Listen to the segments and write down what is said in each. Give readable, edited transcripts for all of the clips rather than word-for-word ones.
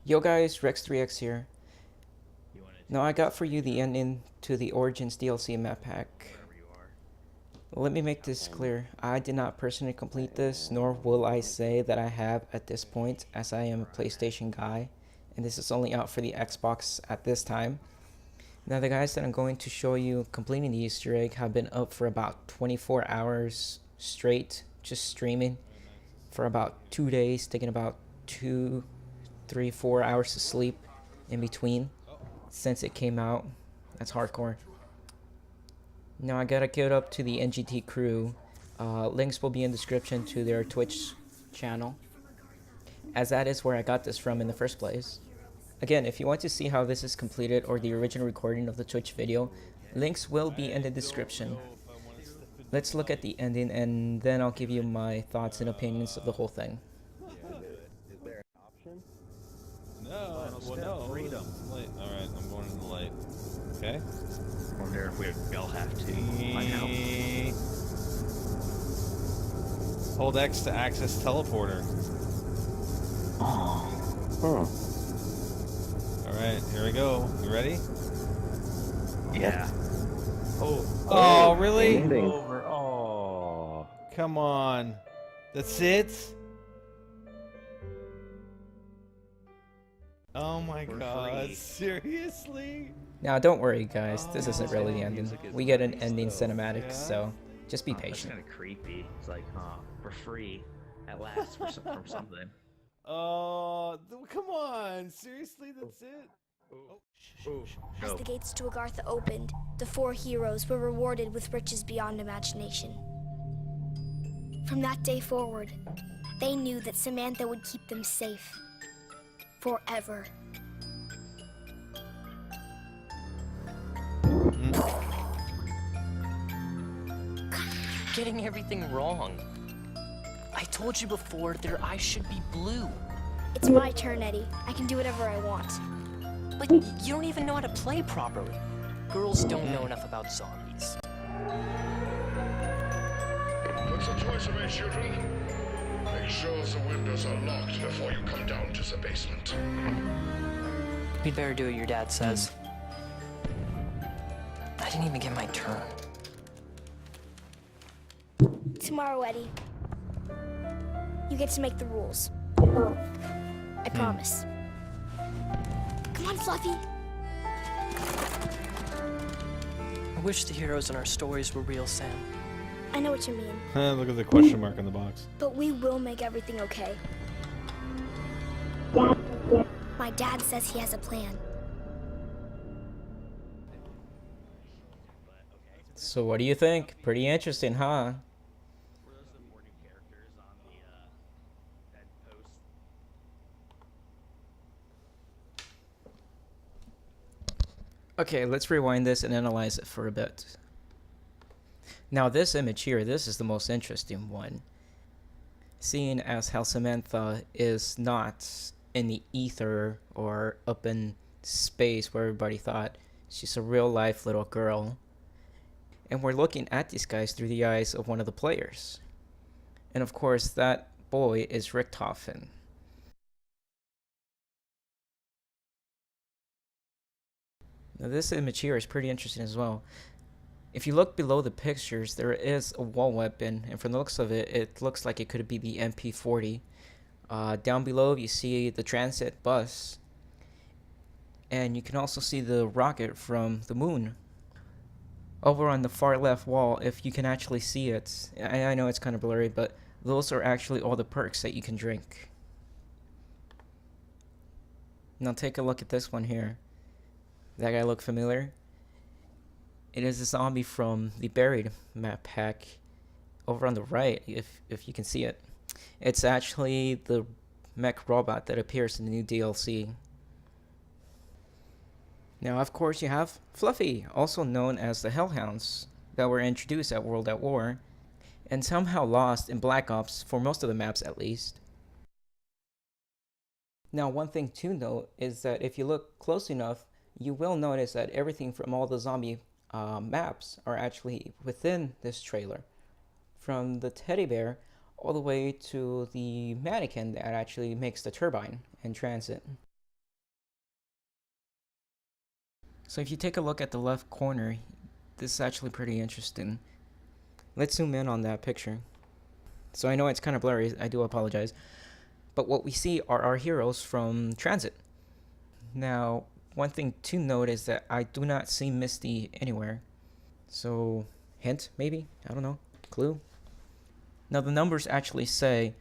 Yo guys, Rex3X here. Now I got for you the ending to the Origins DLC map pack. Let me make this clear. I did not personally complete this, nor will I say that I have at this point, as I am a PlayStation guy, and this is only out for the Xbox at this time. Now the guys that I'm going to show you completing the Easter egg have been up for about 24 hours straight, just streaming for about 2 days, taking about 2, 3, 4 hours of sleep in between since it came out. That's hardcore. Now I gotta give it up to the NGT crew. Links will be in the description to their Twitch channel, as that is where I got this from in the first place. Again, if you want to see how this is completed or the original recording of the Twitch video, links will be in the description. Let's look at the ending and then I'll give you my thoughts and opinions of the whole thing. Is there an option? No, well, no. Freedom. Light. All right, I'm going in the light. Okay. I wonder if we'll have to find out. Hold X to access teleporter. Oh. All right, here we go. You ready? Yeah. Oh, really? Ending. Over. Oh. Come on. That's it? Oh my For god, free. seriously? Now don't worry guys, this isn't really the ending. We get an ending cinematic, so just be That's patient. kind of creepy. It's like, for free at last from something. Oh, come on. Seriously, that's it? As Go. the gates to Agartha opened, the four heroes were rewarded with riches beyond imagination. From that day forward, they knew that Samantha would keep them safe. Forever. Getting everything wrong. I told you before their eyes should be blue. It's my turn, Eddie. I can do whatever I want. But you don't even know how to play properly. Girls don't know enough about zombies. What's the choice of my children? Make sure the windows are locked before you come down to the basement. We'd better do what your dad says. I didn't even get my turn. Tomorrow, Eddie. You get to make the rules. I promise. Come on, Fluffy. I wish the heroes in our stories were real, Sam. I know what you mean, Look at the question mark on the box. but we will make everything okay. My dad says he has a plan. So what do you think? Pretty interesting, huh? Okay, let's rewind this and analyze it for a bit. Now this image here, this is the most interesting one. Seeing as how Samantha is not in the ether or up in space where everybody thought she's a real life little girl. And we're looking at these guys through the eyes of one of the players. And of course that boy is Richtofen. Now this image here is pretty interesting as well. If you look below the pictures, there is a wall weapon, and from the looks of it, it looks like it could be the MP40. Down below you see the transit bus, and you can also see the rocket from the moon. Over on the far left wall, if you can actually see it, I know it's kind of blurry, but those are actually all the perks that you can drink. Now take a look at this one here. That guy look familiar? It is a zombie from the Buried map pack over on the right, if you can see it. It's actually the mech robot that appears in the new DLC. Now, of course, you have Fluffy, also known as the Hellhounds, that were introduced at World at War, and somehow lost in Black Ops for most of the maps at least. Now, one thing to note is that if you look close enough, you will notice that everything from all the zombie maps are actually within this trailer. From the teddy bear all the way to the mannequin that actually makes the turbine in transit. So if you take a look at the left corner, this is actually pretty interesting. Let's zoom in on that picture. So I know it's kind of blurry, I do apologize. But what we see are our heroes from Transit. Now, one thing to note is that I do not see Misty anywhere. So, hint, maybe? I don't know. Clue? Now, the numbers actually say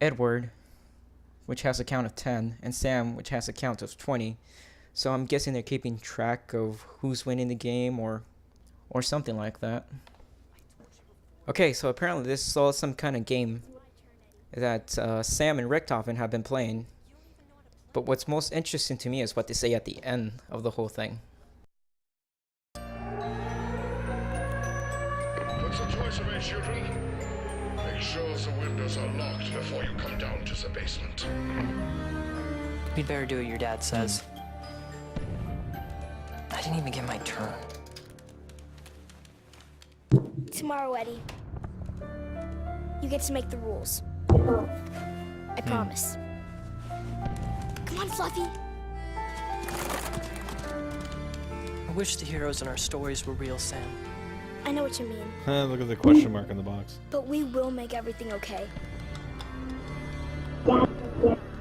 Edward, which has a count of 10, and Sam, which has a count of 20. So I'm guessing they're keeping track of who's winning the game or something like that. Okay, so apparently this is all some kind of game that Sam and Richtofen have been playing. But what's most interesting to me is what they say at the end of the whole thing. What's the choice of my children? Make sure the windows are locked before you come down to the basement. We'd better do what your dad says. I didn't even get my turn. Tomorrow, Eddie. You get to make the rules. I promise. Come on, Fluffy. I wish the heroes in our stories were real, Sam. I know what you mean, Look at the question mark in the box. but we will make everything okay.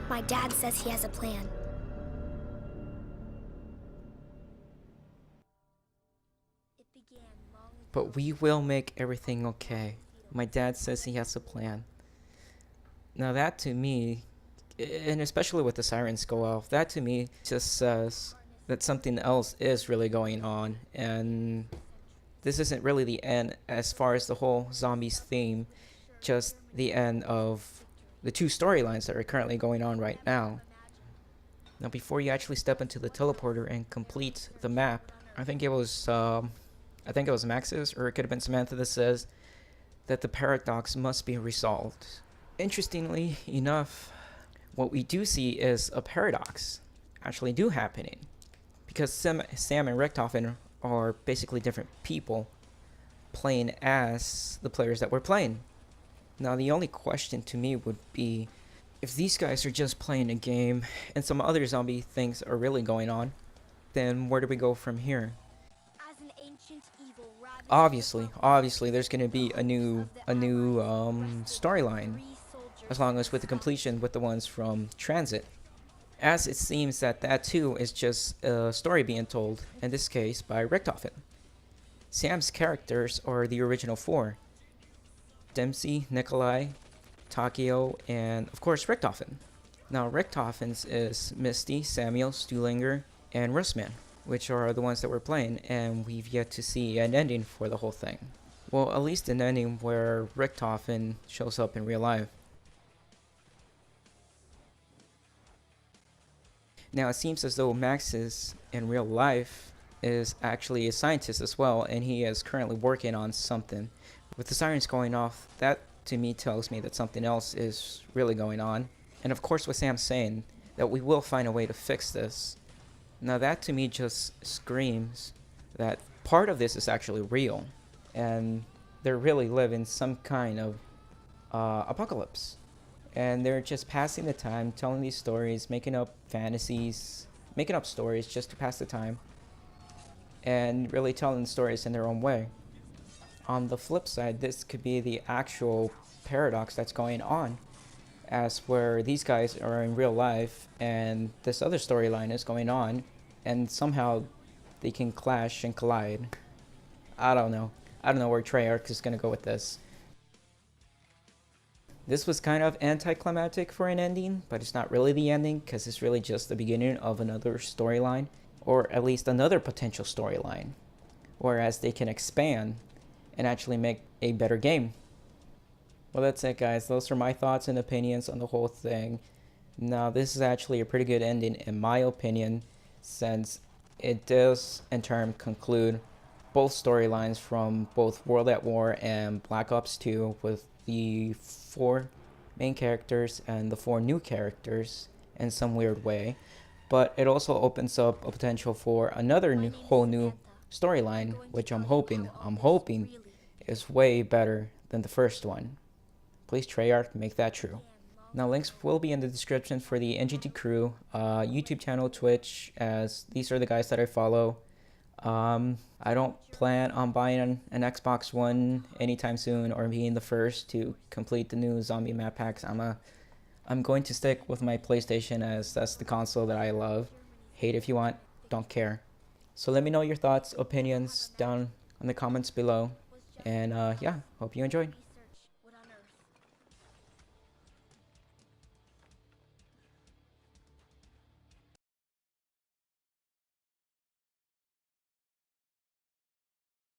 My dad says he has a plan. It began long ago. But we will make everything okay. My dad says he has a plan. Now that to me, and especially with the sirens go off, that to me just says that something else is really going on. And this isn't really the end as far as the whole zombies theme, just the end of the two storylines that are currently going on right now. Now before you actually step into the teleporter and complete the map, I think it was Max's, or it could have been Samantha, that says that the paradox must be resolved. Interestingly enough, what we do see is a paradox actually do happening, because Sam and Richtofen are basically different people playing as the players that we're playing. Now the only question to me would be, if these guys are just playing a game and some other zombie things are really going on, then where do we go from here? As an ancient evil ravaged Obviously there's going to be a new storyline, as long as with the completion with the ones from Transit, as it seems that too is just a story being told, in this case by Richtofen. Sam's characters are the original four: Dempsey, Nikolai, Takeo, and of course Richtofen. Now Richtofen's is Misty, Samuel, Stuhlinger, and Russman, which are the ones that we're playing, and we've yet to see an ending for the whole thing. Well, at least an ending where Richtofen shows up in real life. Now it seems as though Max is, in real life, is actually a scientist as well, and he is currently working on something. With the sirens going off, that to me tells me that something else is really going on. And of course with Sam saying that we will find a way to fix this. Now that to me just screams that part of this is actually real, and they're really living some kind of apocalypse. And they're just passing the time, telling these stories, making up fantasies, making up stories just to pass the time, and really telling stories in their own way. On the flip side, this could be the actual paradox that's going on, as where these guys are in real life and this other storyline is going on, and somehow they can clash and collide. I don't know where Treyarch is going to go with this. This was kind of anticlimactic for an ending, but it's not really the ending, because it's really just the beginning of another storyline, or at least another potential storyline, whereas they can expand and actually make a better game. Well, that's it, guys. Those are my thoughts and opinions on the whole thing. Now, this is actually a pretty good ending in my opinion, since it does in turn conclude both storylines from both World at War and Black Ops 2, with the 4 main characters and the 4 new characters in some weird way. But it also opens up a potential for another whole new storyline, which I'm hoping is way better than the first one. Please Treyarch, make that true. Now links will be in the description for the NGT crew, YouTube channel, Twitch, as these are the guys that I follow. I don't plan on buying an Xbox One anytime soon or being the first to complete the new zombie map packs. I'm going to stick with my PlayStation as that's the console that I love. Hate if you want, don't care. So let me know your thoughts, opinions down in the comments below. And yeah, hope you enjoyed.